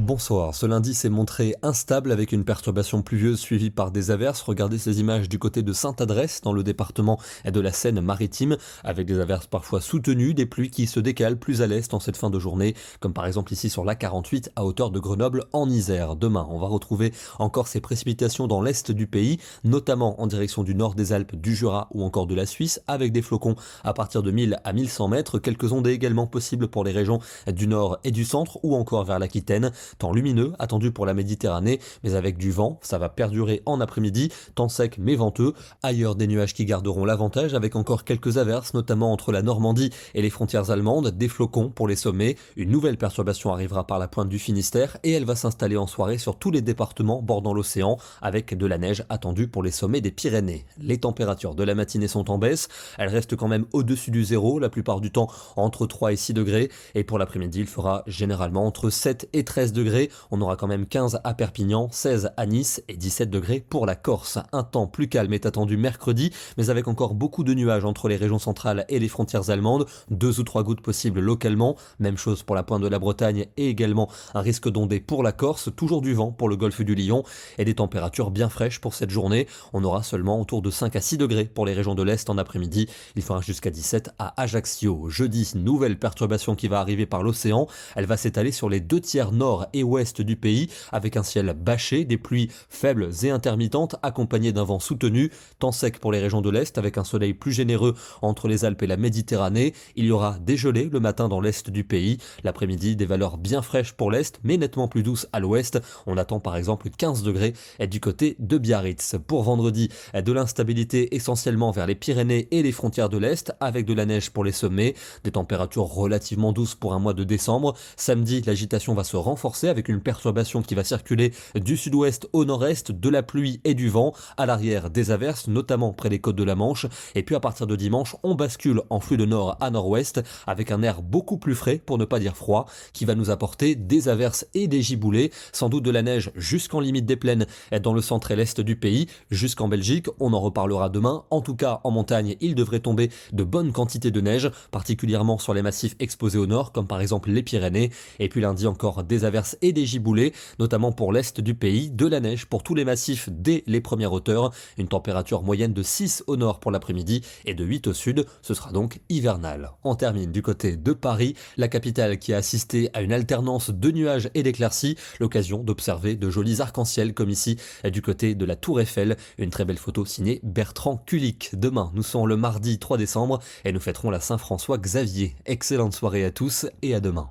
Bonsoir, ce lundi s'est montré instable avec une perturbation pluvieuse suivie par des averses. Regardez ces images du côté de Sainte-Adresse dans le département de la Seine-Maritime avec des averses parfois soutenues, des pluies qui se décalent plus à l'est en cette fin de journée comme par exemple ici sur l'A48 à hauteur de Grenoble en Isère. Demain, on va retrouver encore ces précipitations dans l'est du pays, notamment en direction du nord des Alpes, du Jura ou encore de la Suisse avec des flocons à partir de 1000 à 1100 mètres. Quelques ondées également possibles pour les régions du nord et du centre ou encore vers l'Aquitaine. Temps lumineux attendu pour la Méditerranée, mais avec du vent, ça va perdurer en après-midi, temps sec mais venteux. Ailleurs, des nuages qui garderont l'avantage avec encore quelques averses, notamment entre la Normandie et les frontières allemandes, des flocons pour les sommets. Une nouvelle perturbation arrivera par la pointe du Finistère et elle va s'installer en soirée sur tous les départements bordant l'océan, avec de la neige attendue pour les sommets des Pyrénées. Les températures de la matinée sont en baisse, elles restent quand même au-dessus du zéro, la plupart du temps entre 3 et 6 degrés, et pour l'après-midi, il fera généralement entre 7 et 13 degrés. On aura quand même 15 à Perpignan, 16 à Nice et 17 degrés pour la Corse. Un temps plus calme est attendu mercredi, mais avec encore beaucoup de nuages entre les régions centrales et les frontières allemandes. 2 ou 3 gouttes possibles localement. Même chose pour la pointe de la Bretagne et également un risque d'ondée pour la Corse. Toujours du vent pour le golfe du Lion et des températures bien fraîches pour cette journée. On aura seulement autour de 5 à 6 degrés pour les régions de l'Est en après-midi. Il fera jusqu'à 17 à Ajaccio. Jeudi, nouvelle perturbation qui va arriver par l'océan. Elle va s'étaler sur les 2 tiers nord et ouest du pays avec un ciel bâché, des pluies faibles et intermittentes accompagnées d'un vent soutenu. Temps sec pour les régions de l'Est avec un soleil plus généreux entre les Alpes et la Méditerranée. Il y aura des gelées le matin dans l'Est du pays. L'après-midi, des valeurs bien fraîches pour l'Est mais nettement plus douces à l'Ouest. On attend par exemple 15 degrés du côté de Biarritz. Pour vendredi, de l'instabilité essentiellement vers les Pyrénées et les frontières de l'Est avec de la neige pour les sommets. Des températures relativement douces pour un mois de décembre. Samedi, l'agitation va se renforcer avec une perturbation qui va circuler du sud-ouest au nord-est, de la pluie et du vent, à l'arrière des averses, notamment près des côtes de la Manche. Et puis à partir de dimanche, on bascule en flux de nord à nord-ouest avec un air beaucoup plus frais, pour ne pas dire froid, qui va nous apporter des averses et des giboulées, sans doute de la neige jusqu'en limite des plaines dans le centre et l'est du pays, jusqu'en Belgique. On en reparlera demain. En tout cas, en montagne, il devrait tomber de bonnes quantités de neige, particulièrement sur les massifs exposés au nord, comme par exemple les Pyrénées. Et puis lundi encore des averses et des giboulées, notamment pour l'est du pays, de la neige pour tous les massifs dès les premières hauteurs, une température moyenne de 6 au nord pour l'après-midi et de 8 au sud, ce sera donc hivernal. On termine du côté de Paris, la capitale qui a assisté à une alternance de nuages et d'éclaircies, l'occasion d'observer de jolis arcs-en-ciel comme ici du côté de la Tour Eiffel, une très belle photo signée Bertrand Kulik. Demain, nous sommes le mardi 3 décembre et nous fêterons la Saint-François Xavier. Excellente soirée à tous et à demain.